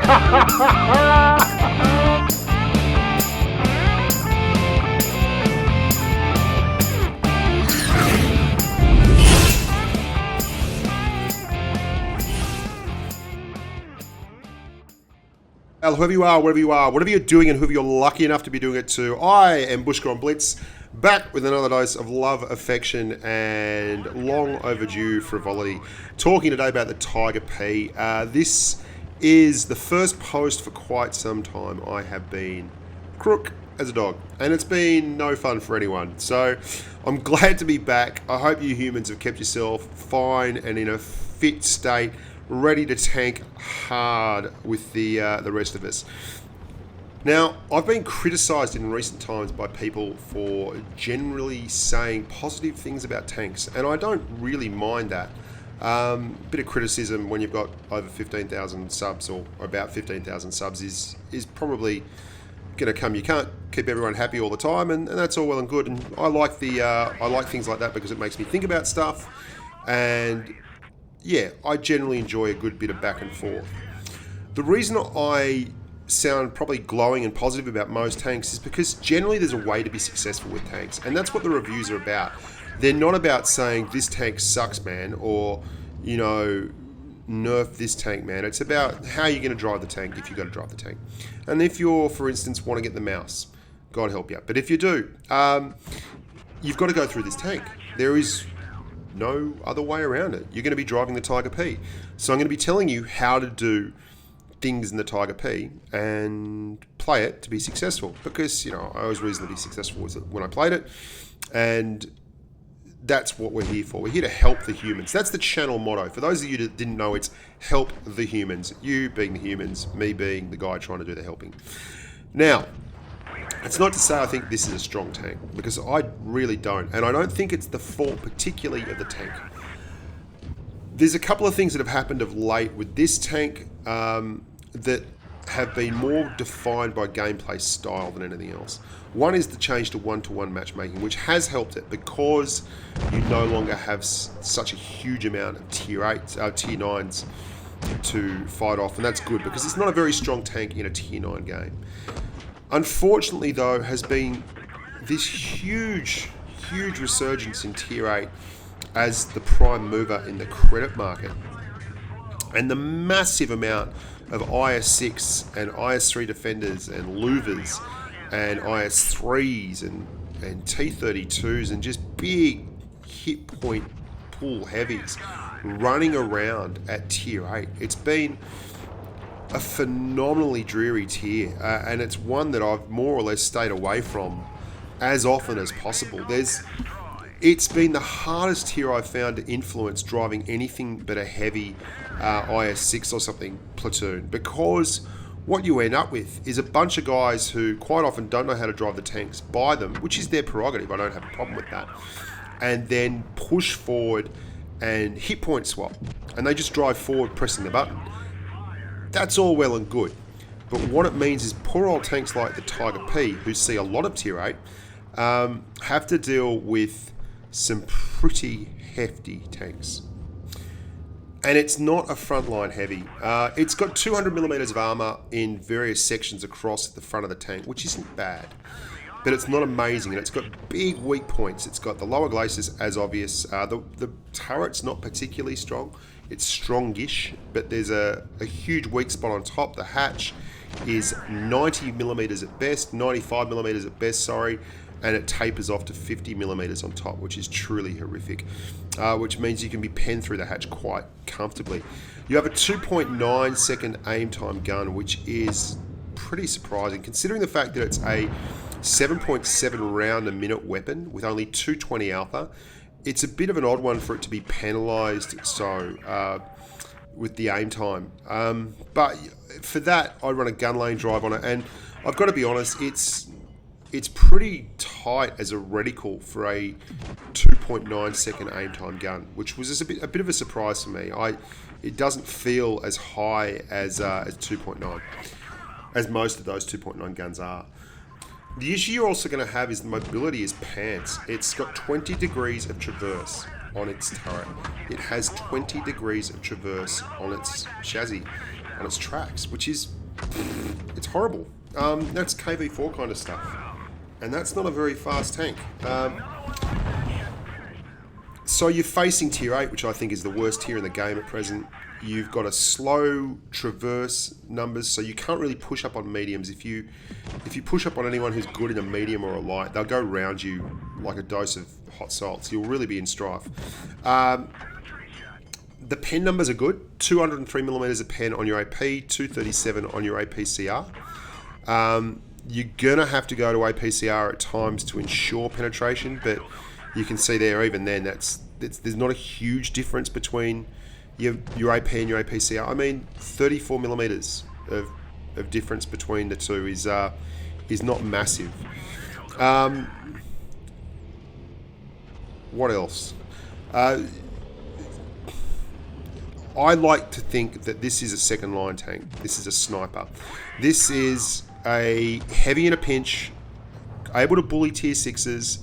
Whoever you are, wherever you are, whatever you're doing and whoever you're lucky enough to be doing it to, I am Bushka on Blitz, back with another dose of love, affection, and long overdue frivolity. Talking today about the Tiger P. This is the first post for quite some time I have been crook as a dog, and it's been no fun for anyone. So I'm glad to be back. I hope you humans have kept yourself fine and in a fit state, ready to tank hard with the rest of us. Now, I've been criticised in recent times by people for generally saying positive things about tanks, and I don't really mind that. Bit of criticism when you've got over 15,000 subs, or about 15,000 subs, is probably going to come. You can't keep everyone happy all the time, and that's all well and good. And I like I like things like that because it makes me think about stuff, and yeah, I generally enjoy a good bit of back and forth. The reason I sound probably glowing and positive about most tanks is because generally there's a way to be successful with tanks, and that's what the reviews are about. They're not about saying this tank sucks, man, or, you know, nerf this tank, man. It's about how you're going to drive the tank if you've got to drive the tank. And if you're, for instance, want to get the mouse, God help you. But if you do, you've got to go through this tank. There is no other way around it. You're going to be driving the Tiger P. So I'm going to be telling you how to do things in the Tiger P and play it to be successful. Because, you know, I was reasonably successful with it when I played it. And that's what we're here for. We're here to help the humans. That's the channel motto. For those of you that didn't know, it's help the humans. You being the humans, me being the guy trying to do the helping. Now, it's not to say I think this is a strong tank, because I really don't. And I don't think it's the fault particularly of the tank. There's a couple of things that have happened of late with this tank that have been more defined by gameplay style than anything else. One is the change to one-to-one matchmaking, which has helped it because you no longer have such a huge amount of tier 9s to fight off. And that's good because it's not a very strong tank in a tier 9 game. Unfortunately, though, has been this huge resurgence in Tier 8 as the prime mover in the credit market. And the massive amount of IS6 and IS3 defenders and louvers and IS3s and T32s and just big hit point pull heavies running around at Tier 8. It's been a phenomenally dreary tier, and it's one that I've more or less stayed away from as often as possible. It's been the hardest tier I've found to influence driving anything but a heavy IS6 or something platoon, because what you end up with is a bunch of guys who quite often don't know how to drive the tanks by them, which is their prerogative. I don't have a problem with that. And then push forward and hit point swap, and they just drive forward pressing the button. That's all well and good, but what it means is poor old tanks like the Tiger P, who see a lot of Tier 8, have to deal with some pretty hefty tanks. And it's not a frontline heavy. It's got 200mm of armour in various sections across the front of the tank, which isn't bad, but it's not amazing, and it's got big weak points. It's got the lower glacis, as obvious. The turret's not particularly strong. It's strongish, but there's a huge weak spot on top. The hatch is 90mm at best, 95mm at best, sorry, and it tapers off to 50mm on top, which is truly horrific, which means you can be penned through the hatch quite comfortably. You have a 2.9 second aim time gun, which is pretty surprising, considering the fact that it's a 7.7 round a minute weapon with only 220 alpha. It's a bit of an odd one for it to be penalised so with the aim time. But for that, I run a gun lane drive on it, and I've got to be honest, it's pretty tight as a reticle for a 2.9 second aim time gun, which was just a bit of a surprise for me. It doesn't feel as high as 2.9, as most of those 2.9 guns are. The issue you're also going to have is the mobility is pants. It's got 20 degrees of traverse on its turret. It has 20 degrees of traverse on its chassis. on its tracks, which is, it's horrible. That's KV4 kind of stuff, and that's not a very fast tank. So you're facing tier 8, which I think is the worst tier in the game at present. You've got a slow traverse numbers, so you can't really push up on mediums. If you push up on anyone who's good in a medium or a light, they'll go round you like a dose of hot salt. So you'll really be in strife. The pen numbers are good. 203mm a pen on your AP, 237 on your APCR. You're gonna have to go to APCR at times to ensure penetration, but you can see there, even then, there's not a huge difference between your AP and your APCR. I mean, 34mm of difference between the two is not massive. What else? I like to think that this is a second line tank. This is a sniper. This is a heavy in a pinch, able to bully tier 6s,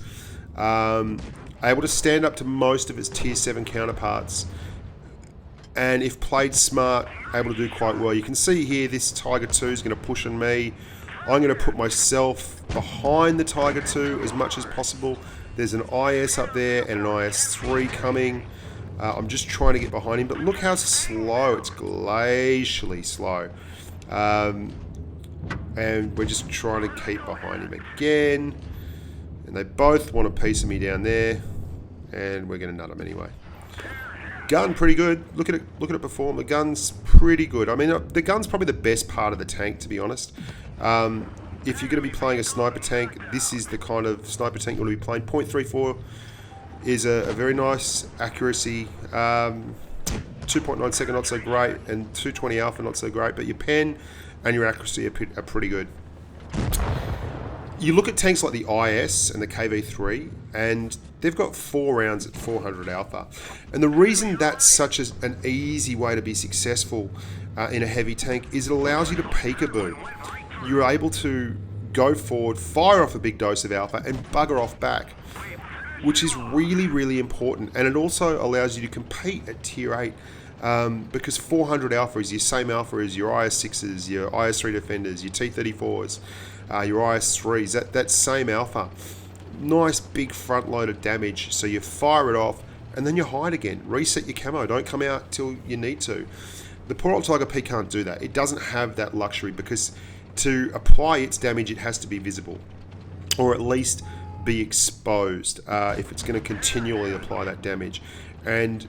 able to stand up to most of its tier 7 counterparts, and if played smart, able to do quite well. You can see here this Tiger 2 is going to push on me. I'm going to put myself behind the Tiger 2 as much as possible. There's an IS up there and an IS-3 coming. I'm just trying to get behind him, but look how slow. It's glacially slow. And we're just trying to keep behind him again. And they both want a piece of me down there. And we're going to nut them anyway. Gun, pretty good. Look at it perform. The gun's pretty good. I mean, the gun's probably the best part of the tank, to be honest. If you're going to be playing a sniper tank, this is the kind of sniper tank you want to be playing. .34 is a very nice accuracy. 2.9 second, not so great, and 220 alpha, not so great. But your pen and your accuracy are pretty good. You look at tanks like the IS and the KV3, and they've got 4 rounds at 400 alpha. And the reason that's such an easy way to be successful in a heavy tank is it allows you to peekaboo. You're able to go forward, fire off a big dose of alpha, and bugger off back, which is really, really important. And it also allows you to compete at tier 8 because 400 alpha is your same alpha as your IS-6s, your IS-3 defenders, your T-34s, your IS-3s, that same alpha. Nice big front load of damage, so you fire it off and then you hide again. Reset your camo, don't come out till you need to. The poor old Tiger P can't do that. It doesn't have that luxury because to apply its damage it has to be visible, or at least be exposed if it's going to continually apply that damage. And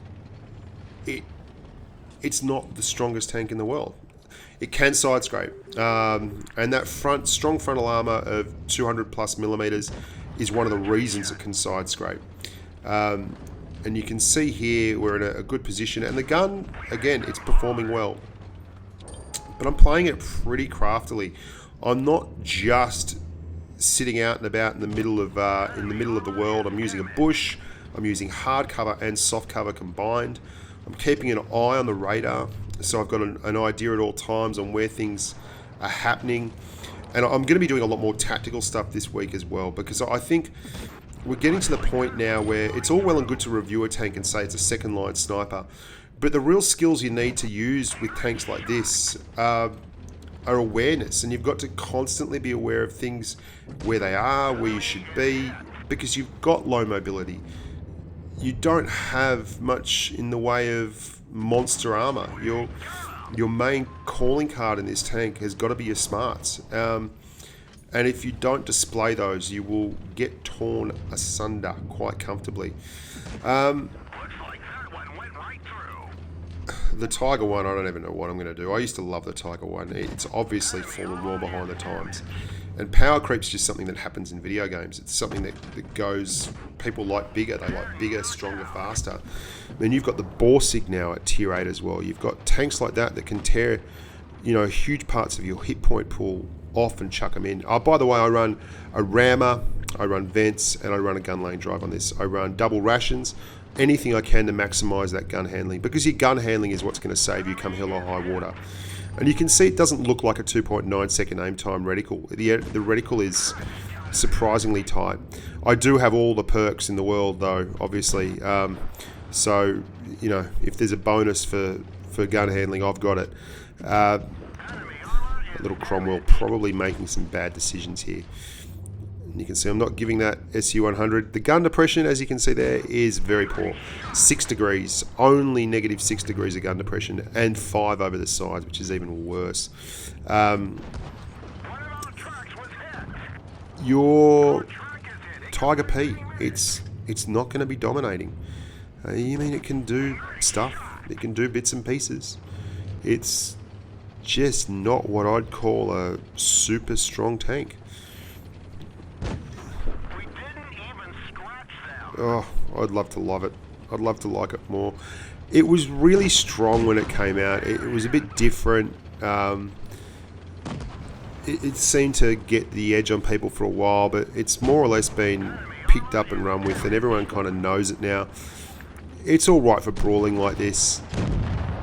it's not the strongest tank in the world. It can side scrape, and that strong frontal armor of 200 plus millimeters is one of the reasons it can side scrape. And you can see here we're in a good position, and the gun, again, it's performing well. But I'm playing it pretty craftily. I'm not just sitting out and about in the middle of the world. I'm using a bush. I'm using hard cover and soft cover combined. I'm keeping an eye on the radar, so I've got an idea at all times on where things are happening. And I'm going to be doing a lot more tactical stuff this week as well, because I think we're getting to the point now where it's all well and good to review a tank and say it's a second line sniper, but the real skills you need to use with tanks like this are awareness, and you've got to constantly be aware of things, where they are, where you should be, because you've got low mobility. You don't have much in the way of monster armor. Your main calling card in this tank has got to be your smarts. And if you don't display those, you will get torn asunder quite comfortably. The Tiger 1, I don't even know what I'm going to do. I used to love the Tiger 1. It's obviously fallen well behind the times. And power creep's just something that happens in video games. It's something that goes... People like bigger. They like bigger, stronger, faster. I mean, you've got the Borsig now at tier 8 as well. You've got tanks like that can tear, huge parts of your hit point pool off and chuck them in. Oh, by the way, I run a rammer, I run vents, and I run a gun lane drive on this. I run double rations, anything I can to maximize that gun handling, because your gun handling is what's going to save you come hell or high water. And you can see it doesn't look like a 2.9 second aim time reticle. The reticle is surprisingly tight. I do have all the perks in the world though, obviously. So, if there's a bonus for for gun handling, I've got it. Little Cromwell probably making some bad decisions here. And you can see I'm not giving that SU-100. The gun depression, as you can see there, is very poor. 6 degrees, only negative 6 degrees of gun depression, and 5 over the sides, which is even worse. Your Tiger P, it's not going to be dominating. You mean it can do stuff, it can do bits and pieces. It's just not what I'd call a super strong tank. Oh, I'd love to love it. I'd love to like it more. It was really strong when it came out. It was a bit different. It seemed to get the edge on people for a while, but it's more or less been picked up and run with, and everyone kind of knows it now. It's all right for brawling like this,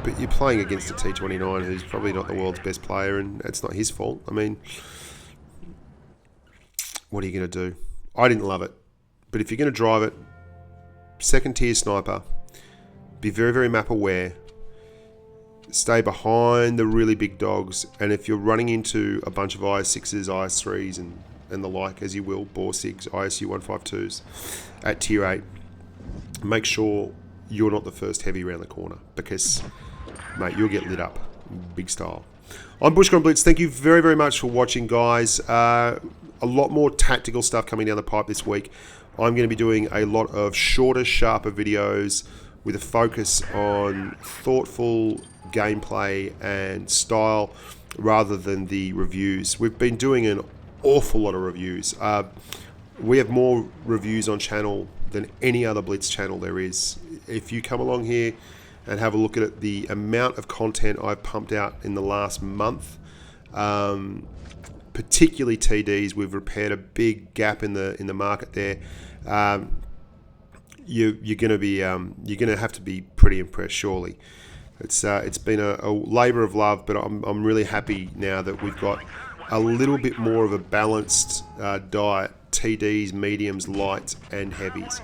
but you're playing against a T29 who's probably not the world's best player, and it's not his fault. I mean, what are you going to do? I didn't love it, but if you're going to drive it, second tier sniper, be very, very map aware. Stay behind the really big dogs, and if you're running into a bunch of IS-6s, IS-3s, and the like, as you will, Borsigs, ISU-152s at tier 8, make sure you're not the first heavy around the corner, because, mate, you'll get lit up big style. I'm Bushka on Blitz. Thank you very, very much for watching, guys. A lot more tactical stuff coming down the pipe this week. I'm going to be doing a lot of shorter, sharper videos with a focus on thoughtful gameplay and style rather than the reviews. We've been doing an awful lot of reviews. We have more reviews on channel than any other Blitz channel there is. If you come along here and have a look at it, the amount of content I've pumped out in the last month, particularly TDs, we've repaired a big gap in the market there. You're going to have to be pretty impressed, surely. It's been a labour of love, but I'm really happy now that we've got a little bit more of a balanced diet: TDs, mediums, lights, and heavies.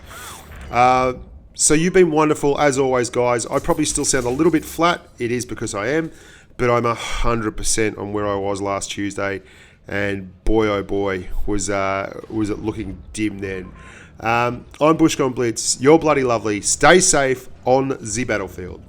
So you've been wonderful as always, guys. I probably still sound a little bit flat. It is because I am, but I'm 100% on where I was last Tuesday, and boy oh boy was it looking dim then. I'm Bushka on Blitz. You're bloody lovely. Stay safe on the battlefield.